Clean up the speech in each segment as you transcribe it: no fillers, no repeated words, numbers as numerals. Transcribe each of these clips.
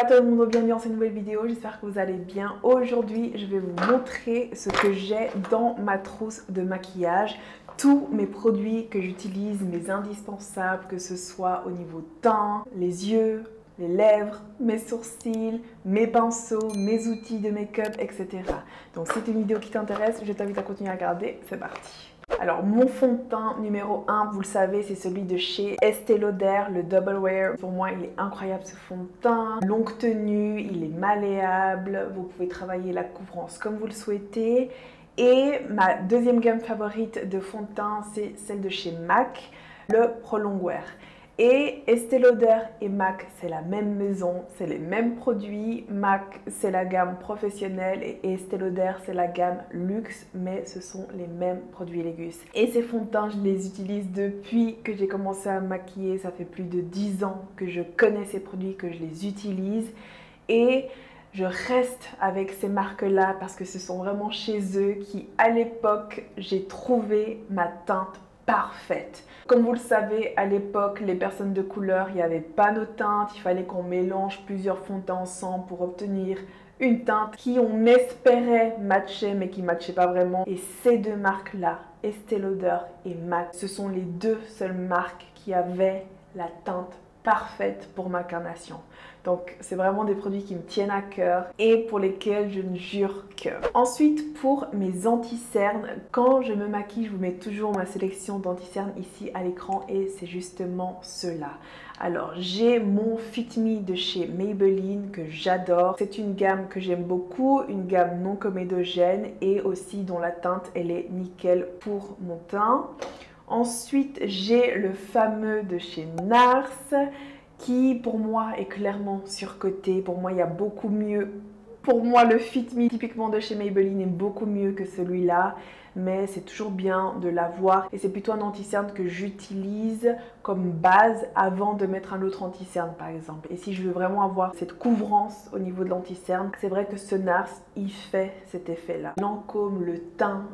Voilà tout le monde, bienvenue dans cette nouvelle vidéo, j'espère que vous allez bien. Aujourd'hui, je vais vous montrer ce que j'ai dans ma trousse de maquillage. Tous mes produits que j'utilise, mes indispensables, que ce soit au niveau teint, les yeux, les lèvres, mes sourcils, mes pinceaux, mes outils de make-up, etc. Donc si c'est une vidéo qui t'intéresse, je t'invite à continuer à regarder, c'est parti. Alors mon fond de teint numéro 1, vous le savez, c'est celui de chez Estée Lauder, le Double Wear. Pour moi, il est incroyable ce fond de teint. Longue tenue, il est malléable, vous pouvez travailler la couvrance comme vous le souhaitez. Et ma deuxième gamme favorite de fond de teint, c'est celle de chez MAC, le Pro Long Wear. Et Estée Lauder et MAC, c'est la même maison, c'est les mêmes produits. MAC, c'est la gamme professionnelle et Estée Lauder, c'est la gamme luxe, mais ce sont les mêmes produits Légus. Et ces fonds de teint, je les utilise depuis que j'ai commencé à me maquiller. Ça fait plus de 10 ans que je connais ces produits, que je les utilise. Et je reste avec ces marques-là parce que ce sont vraiment chez eux qui, à l'époque, j'ai trouvé ma teinte parfaite. Comme vous le savez, à l'époque, les personnes de couleur, il n'y avait pas nos teintes. Il fallait qu'on mélange plusieurs fonds de teint ensemble pour obtenir une teinte qui, on espérait, matchait, mais qui ne matchait pas vraiment. Et ces deux marques-là, Estée Lauder et MAC, ce sont les deux seules marques qui avaient la teinte parfaite pour ma carnation. Donc c'est vraiment des produits qui me tiennent à cœur et pour lesquels je ne jure que. Ensuite, pour mes anti-cernes, quand je me maquille, je vous mets toujours ma sélection d'anti-cernes ici à l'écran et c'est justement ceux-là. Alors j'ai mon Fit Me de chez Maybelline que j'adore. C'est une gamme que j'aime beaucoup, une gamme non comédogène et aussi dont la teinte elle est nickel pour mon teint. Ensuite, j'ai le fameux de chez NARS qui, pour moi, est clairement surcoté. Pour moi, il y a beaucoup mieux. Pour moi, le Fit Me, typiquement de chez Maybelline, est beaucoup mieux que celui-là. Mais c'est toujours bien de l'avoir. Et c'est plutôt un anti-cerne que j'utilise comme base avant de mettre un autre anti-cerne, par exemple. Et si je veux vraiment avoir cette couvrance au niveau de l'anti-cerne, c'est vrai que ce NARS, il fait cet effet-là. Lancôme, le teint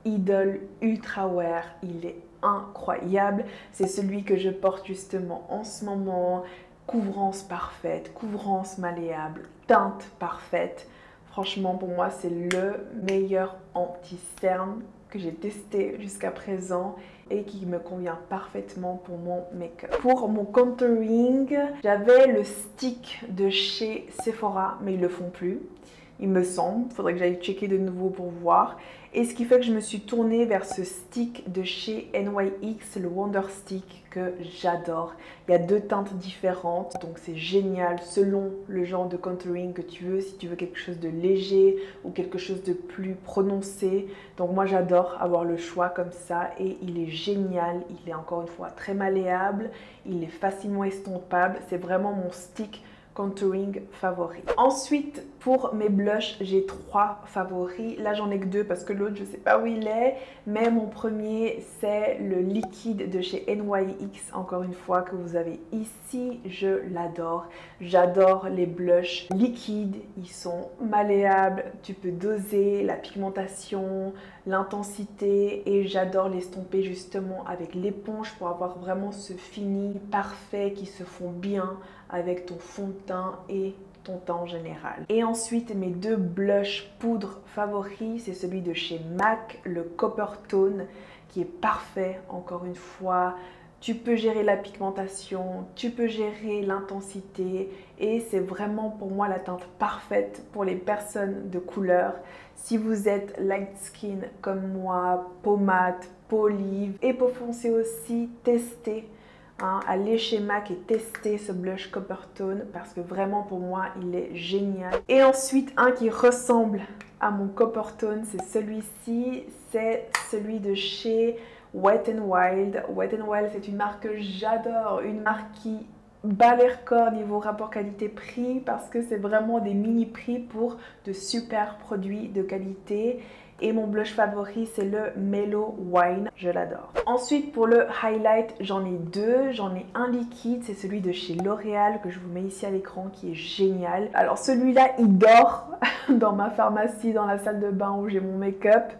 Idol Ultra Wear, il est incroyable. C'est celui que je porte justement en ce moment. Couvrance parfaite, couvrance malléable, teinte parfaite. Franchement, pour moi, c'est le meilleur anti-cerne que j'ai testé jusqu'à présent et qui me convient parfaitement pour mon make-up. Pour mon contouring, j'avais le stick de chez Sephora, mais ils le font plus. Il me semble, il faudrait que j'aille checker de nouveau pour voir. Et ce qui fait que je me suis tournée vers ce stick de chez NYX, le Wonder Stick, que j'adore. Il y a deux teintes différentes, donc c'est génial selon le genre de contouring que tu veux. Si tu veux quelque chose de léger ou quelque chose de plus prononcé. Donc moi j'adore avoir le choix comme ça et il est génial. Il est encore une fois très malléable, il est facilement estompable. C'est vraiment mon stick contouring favori. Ensuite, pour mes blushs, j'ai 3 favoris. Là, j'en ai que 2 parce que l'autre, je sais pas où il est. Mais mon premier, c'est le liquide de chez NYX, encore une fois, que vous avez ici. Je l'adore. J'adore les blushs liquides. Ils sont malléables. Tu peux doser la pigmentation, l'intensité. Et j'adore l'estomper justement avec l'éponge pour avoir vraiment ce fini parfait qui se fond bien avec ton fond de teint et ton teint en général. Et ensuite, mes 2 blushs poudre favoris, c'est celui de chez MAC, le Copper Tone, qui est parfait, encore une fois. Tu peux gérer la pigmentation, tu peux gérer l'intensité et c'est vraiment pour moi la teinte parfaite pour les personnes de couleur. Si vous êtes light skin comme moi, peau mate, peau olive et peau foncée aussi, testez. Allez chez MAC et tester ce blush Copper Tone parce que vraiment pour moi il est génial. Et ensuite un qui ressemble à mon Copper Tone, c'est celui-ci, c'est celui de chez Wet n Wild. Wet n Wild, c'est une marque que j'adore, une marque qui bat les records niveau rapport qualité-prix parce que c'est vraiment des mini-prix pour de super produits de qualité. Et mon blush favori, c'est le Mellow Wine. Je l'adore. Ensuite, pour le highlight, j'en ai 2. J'en ai un liquide, c'est celui de chez L'Oréal que je vous mets ici à l'écran qui est génial. Alors celui-là, il dort dans ma pharmacie, dans la salle de bain où j'ai mon make-up.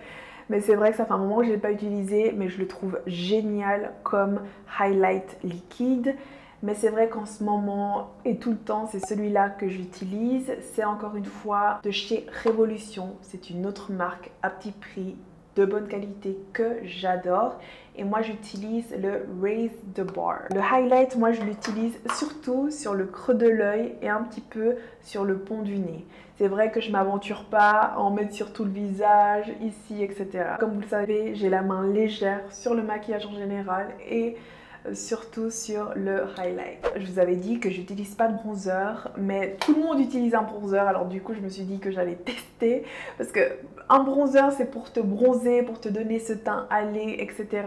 Mais c'est vrai que ça fait un moment que je ne l'ai pas utilisé, mais je le trouve génial comme highlight liquide. Mais c'est vrai qu'en ce moment et tout le temps, c'est celui-là que j'utilise. C'est encore une fois de chez Révolution. C'est une autre marque à petit prix, de bonne qualité que j'adore. Et moi, j'utilise le Raise the Bar. Le highlight, moi, je l'utilise surtout sur le creux de l'œil et un petit peu sur le pont du nez. C'est vrai que je ne m'aventure pas à en mettre sur tout le visage, ici, etc. Comme vous le savez, j'ai la main légère sur le maquillage en général et surtout sur le highlight. Je vous avais dit que j'utilise pas de bronzer, mais tout le monde utilise un bronzer, alors du coup je me suis dit que j'allais tester parce que un bronzer c'est pour te bronzer, pour te donner ce teint hâlé, etc.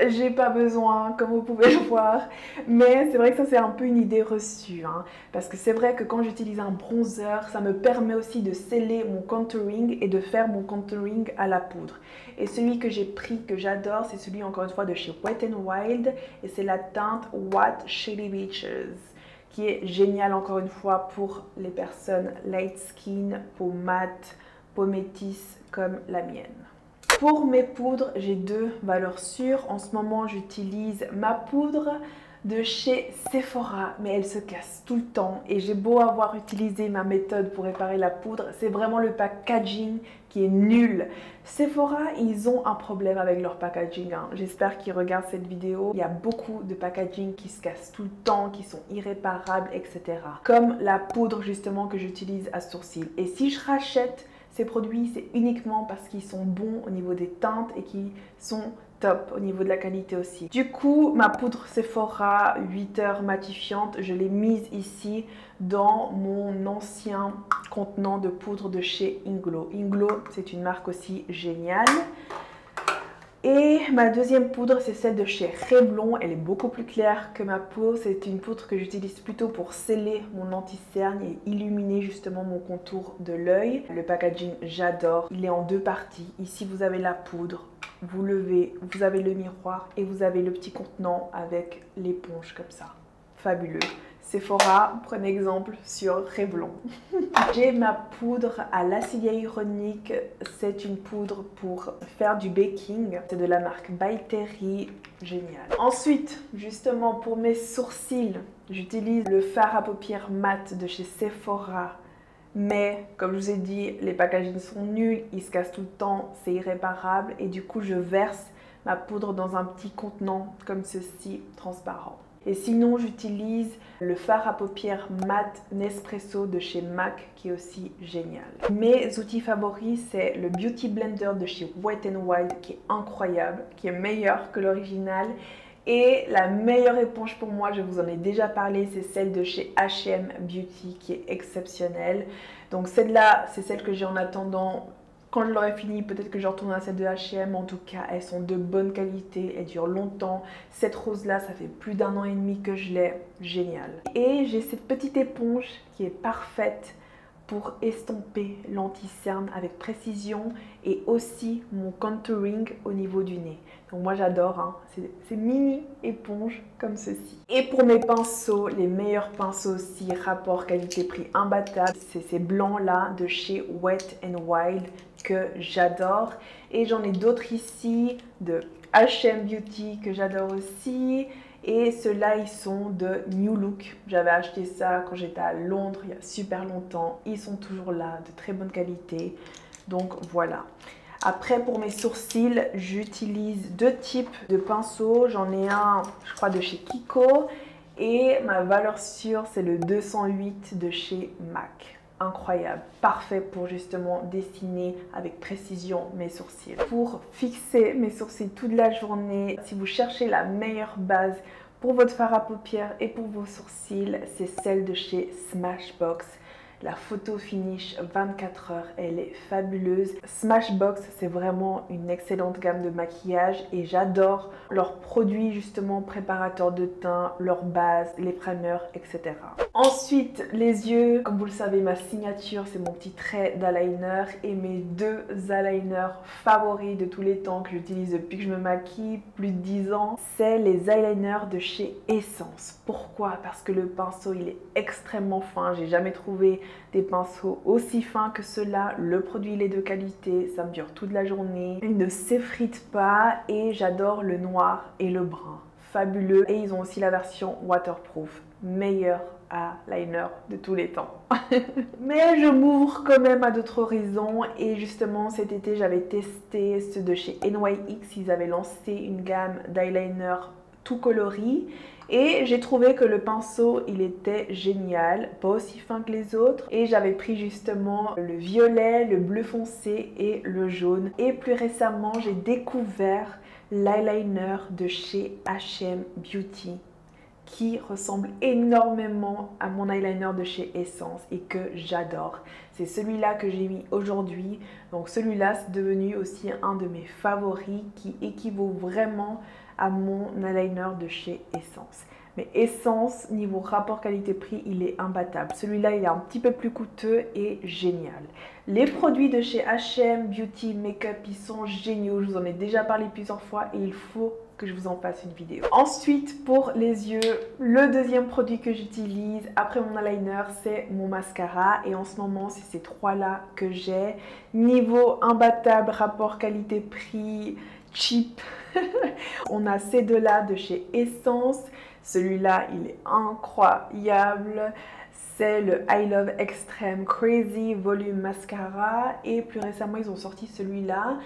J'ai pas besoin, comme vous pouvez le voir, mais c'est vrai que ça c'est un peu une idée reçue, hein, parce que c'est vrai que quand j'utilise un bronzer, ça me permet aussi de sceller mon contouring et de faire mon contouring à la poudre. Et celui que j'ai pris, que j'adore, c'est celui encore une fois de chez Wet n Wild, et c'est la teinte What Shady Beaches, qui est géniale encore une fois pour les personnes light skin, peau mate, peau métisse comme la mienne. Pour mes poudres, j'ai deux valeurs sûres. En ce moment, j'utilise ma poudre de chez Sephora, mais elle se casse tout le temps. Et j'ai beau avoir utilisé ma méthode pour réparer la poudre, c'est vraiment le packaging qui est nul. Sephora, ils ont un problème avec leur packaging, hein. J'espère qu'ils regardent cette vidéo. Il y a beaucoup de packaging qui se cassent tout le temps, qui sont irréparables, etc. Comme la poudre justement que j'utilise à sourcils. Et si je rachète ces produits, c'est uniquement parce qu'ils sont bons au niveau des teintes et qu'ils sont top au niveau de la qualité aussi. Du coup, ma poudre Sephora 8 heures matifiante, je l'ai mise ici dans mon ancien contenant de poudre de chez Inglo. Inglo, c'est une marque aussi géniale. Et ma deuxième poudre, c'est celle de chez Revlon. Elle est beaucoup plus claire que ma peau. C'est une poudre que j'utilise plutôt pour sceller mon anti-cerne et illuminer justement mon contour de l'œil. Le packaging, j'adore. Il est en deux parties. Ici, vous avez la poudre. Vous levez, vous avez le miroir et vous avez le petit contenant avec l'éponge comme ça. Fabuleux. Sephora, prenez exemple sur Revlon. J'ai ma poudre à l'acide hyaluronique. C'est une poudre pour faire du baking. C'est de la marque By Terry. Génial. Ensuite, justement pour mes sourcils, j'utilise le fard à paupières mat de chez Sephora. Mais comme je vous ai dit, les packagings sont nuls, ils se cassent tout le temps, c'est irréparable. Et du coup, je verse ma poudre dans un petit contenant comme ceci, transparent. Et sinon, j'utilise le fard à paupières mat Nespresso de chez MAC qui est aussi génial. Mes outils favoris, c'est le Beauty Blender de chez Wet n Wild qui est incroyable, qui est meilleur que l'original. Et la meilleure éponge pour moi, je vous en ai déjà parlé, c'est celle de chez H&M Beauty qui est exceptionnelle. Donc celle-là, c'est celle que j'ai en attendant. Quand je l'aurai fini, peut-être que je retournerai à celle de H&M. En tout cas, elles sont de bonne qualité, elles durent longtemps. Cette rose-là, ça fait plus d'1 an et demi que je l'ai. Génial. Et j'ai cette petite éponge qui est parfaite pour estomper l'anti-cerne avec précision et aussi mon contouring au niveau du nez. Donc moi j'adore, hein, ces mini éponges comme ceci. Et pour mes pinceaux, les meilleurs pinceaux aussi, rapport qualité-prix imbattable, c'est ces blancs là de chez Wet n Wild que j'adore. Et j'en ai d'autres ici de H&M Beauty que j'adore aussi. Et ceux-là, ils sont de New Look. J'avais acheté ça quand j'étais à Londres il y a super longtemps. Ils sont toujours là, de très bonne qualité. Donc voilà. Après, pour mes sourcils, j'utilise deux types de pinceaux. J'en ai un, je crois, de chez Kiko. Et ma valeur sûre, c'est le 208 de chez MAC. Incroyable, parfait pour justement dessiner avec précision mes sourcils. Pour fixer mes sourcils toute la journée, si vous cherchez la meilleure base pour votre fard à paupières et pour vos sourcils, c'est celle de chez Smashbox. La photo finish 24 heures, elle est fabuleuse. Smashbox, c'est vraiment une excellente gamme de maquillage et j'adore leurs produits justement préparateurs de teint, leurs bases, les primers, etc. Ensuite, les yeux. Comme vous le savez, ma signature, c'est mon petit trait d'eyeliner et mes deux eyeliners favoris de tous les temps que j'utilise depuis que je me maquille, plus de 10 ans, c'est les eyeliners de chez Essence. Pourquoi? Parce que le pinceau, il est extrêmement fin. J'ai jamais trouvé des pinceaux aussi fins que ceux-là. Le produit il est de qualité, ça me dure toute la journée, il ne s'effrite pas et j'adore le noir et le brun. fabuleux. Et ils ont aussi la version waterproof, meilleur eyeliner de tous les temps. Mais je m'ouvre quand même à d'autres horizons et justement cet été j'avais testé ceux de chez NYX. Ils avaient lancé une gamme d'eyeliner tout coloris et j'ai trouvé que le pinceau il était génial, pas aussi fin que les autres, et j'avais pris justement le violet, le bleu foncé et le jaune. Et plus récemment j'ai découvert l'eyeliner de chez H&M Beauty qui ressemble énormément à mon eyeliner de chez Essence et que j'adore. C'est celui-là que j'ai mis aujourd'hui. Donc celui-là c'est devenu aussi un de mes favoris qui équivaut vraiment à mon eyeliner de chez Essence. Mais Essence, niveau rapport qualité-prix, il est imbattable. Celui-là, il est un petit peu plus coûteux et génial. Les produits de chez H&M Beauty Makeup, ils sont géniaux. Je vous en ai déjà parlé plusieurs fois et il faut que je vous en fasse une vidéo. Ensuite, pour les yeux, le deuxième produit que j'utilise après mon eyeliner, c'est mon mascara. Et en ce moment, c'est ces trois-là que j'ai. Niveau imbattable, rapport qualité-prix, cheap. On a ces deux-là de chez Essence. Celui-là, il est incroyable. C'est le I Love Extreme Crazy Volume Mascara. Et plus récemment, ils ont sorti celui-là.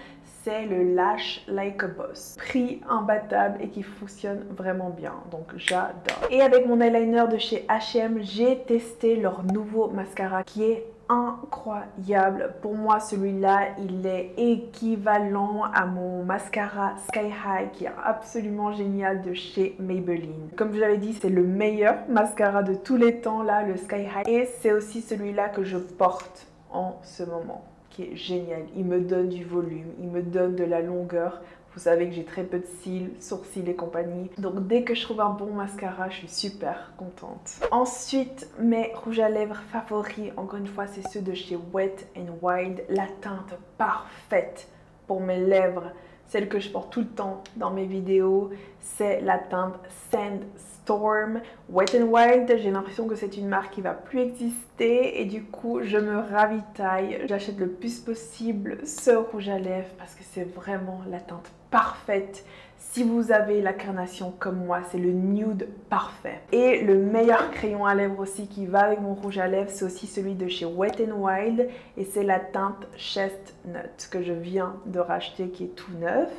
C'est le Lash Like a Boss. Prix imbattable et qui fonctionne vraiment bien. Donc, j'adore. Et avec mon eyeliner de chez H&M, j'ai testé leur nouveau mascara qui est incroyable. Pour moi, celui-là, il est équivalent à mon mascara Sky High qui est absolument génial de chez Maybelline. Comme je l'avais dit, c'est le meilleur mascara de tous les temps, là, le Sky High. Et c'est aussi celui-là que je porte en ce moment, qui est génial. Il me donne du volume, il me donne de la longueur. Vous savez que j'ai très peu de cils, sourcils et compagnie. Donc dès que je trouve un bon mascara, je suis super contente. Ensuite, mes rouges à lèvres favoris, encore une fois, c'est ceux de chez Wet n Wild. La teinte parfaite pour mes lèvres, celle que je porte tout le temps dans mes vidéos, c'est la teinte Sandstorm. Wet n Wild, j'ai l'impression que c'est une marque qui va plus exister et du coup je me ravitaille. J'achète le plus possible ce rouge à lèvres parce que c'est vraiment la teinte parfaite. Si vous avez la carnation comme moi, c'est le nude parfait. Et le meilleur crayon à lèvres aussi qui va avec mon rouge à lèvres, c'est aussi celui de chez Wet n Wild et c'est la teinte Chestnut que je viens de racheter qui est tout neuf.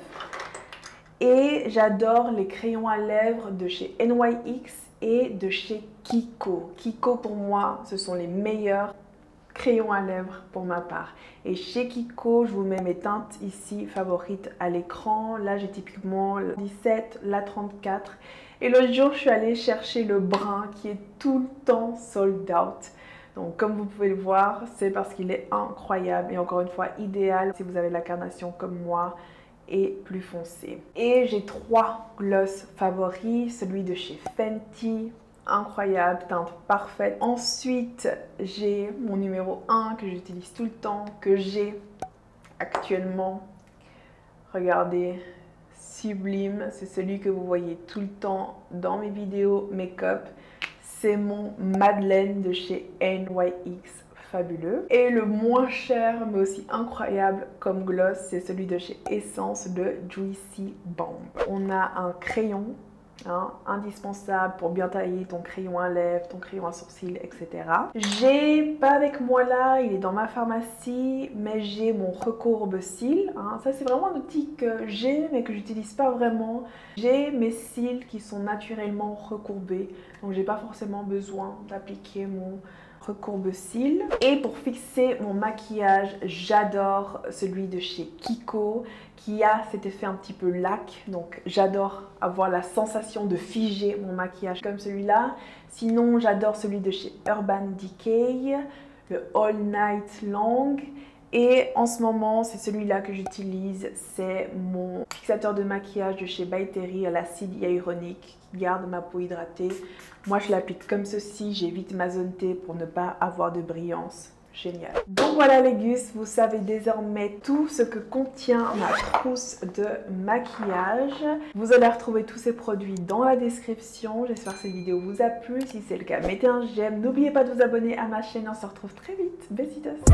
Et j'adore les crayons à lèvres de chez NYX et de chez Kiko. Kiko pour moi, ce sont les meilleurs crayons à lèvres pour ma part. Et chez Kiko, je vous mets mes teintes ici favorites à l'écran. Là, j'ai typiquement la 17, la 34. Et l'autre jour, je suis allée chercher le brun qui est tout le temps sold out. Donc, comme vous pouvez le voir, c'est parce qu'il est incroyable et encore une fois idéal si vous avez la carnation comme moi et plus foncé. Et j'ai trois gloss favoris, celui de chez Fenty, incroyable, teinte parfaite. Ensuite, j'ai mon numéro 1 que j'utilise tout le temps, que j'ai actuellement. Regardez, sublime, c'est celui que vous voyez tout le temps dans mes vidéos make-up. C'est mon Madeleine de chez NYX. Fabuleux. Et le moins cher mais aussi incroyable comme gloss, c'est celui de chez Essence, le Juicy Bomb. On a un crayon indispensable pour bien tailler ton crayon à lèvres, ton crayon à sourcils, etc. J'ai pas avec moi là, il est dans ma pharmacie, mais j'ai mon recourbe cils. Ça c'est vraiment un outil que j'ai mais que j'utilise pas vraiment. J'ai mes cils qui sont naturellement recourbés, donc j'ai pas forcément besoin d'appliquer mon recourbe cils. Et pour fixer mon maquillage, j'adore celui de chez Kiko qui a cet effet un petit peu lac, donc j'adore avoir la sensation de figer mon maquillage comme celui-là. Sinon j'adore celui de chez Urban Decay, le All Night Long. Et en ce moment, c'est celui-là que j'utilise, c'est mon fixateur de maquillage de chez By Terry à l'acide hyaluronique qui garde ma peau hydratée. Moi, je l'applique comme ceci, j'évite ma zone T pour ne pas avoir de brillance. Génial. Donc voilà les gus, vous savez désormais tout ce que contient ma trousse de maquillage. Vous allez retrouver tous ces produits dans la description. J'espère que cette vidéo vous a plu. Si c'est le cas, mettez un j'aime. N'oubliez pas de vous abonner à ma chaîne. On se retrouve très vite. Besitos.